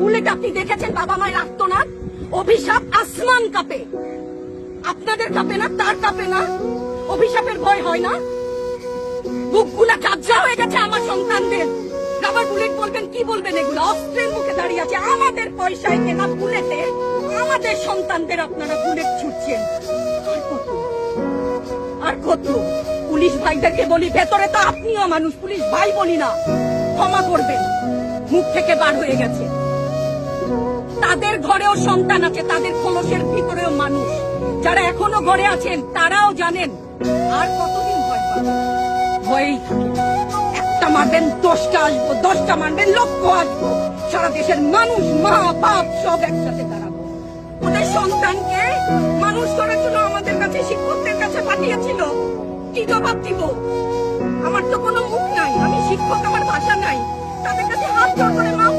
Bullet আপনি দেখেছেন বাবা মায়ের আর্তনাদ? অভিশাপ আসমান কাঁপে, আপনাদের কাঁপে না? তার কাঁপে না? অভিশাপের ভয় হয় না? বুকগুলা কাবজা হয়ে গেছে আমার সন্তানদের। রাবার বুলেট বলবেন, কি বলবেন এগুলো? অস্ত্রের মুখে দাঁড়িয়ে আছে, আমাদের পয়সায় কেনা বুলেটে আমাদের সন্তানদের আপনারা বুলেট ছুটছেন। আর কত, আর কত? পুলিশ ভাইদেরকে বলি, ভেতরে তো আপনিও মানুষ, পুলিশ ভাই বলি না, ক্ষমা করবেন, মুখ থেকে বার হয়ে গেছে। তাদের ঘরেও সন্তান আছে, তাদের খোলসের ভিতরেও মানুষ। যারা এখনো ঘরে আছেন তারাও জানেন আর কতদিন ভয় পাবেন। ভয়েই থাকে, একটা মারবেন 10টা আসবো, 10টা মারবেন লক্ষ আসবো। সারা দেশের মানুষ, মা বাপ সব একসাথে দাঁড়াবো। ওদের সন্তানকে মানুষ করার জন্য আমাদের কাছে, শিক্ষকদের কাছে পাঠিয়েছিল। কি জবাব দিব? আমার তো কোনো মুখ নাই, আমি শিক্ষক, আমার ভাষা নাই। তাদের কাছে হাত জোড় করে মাফ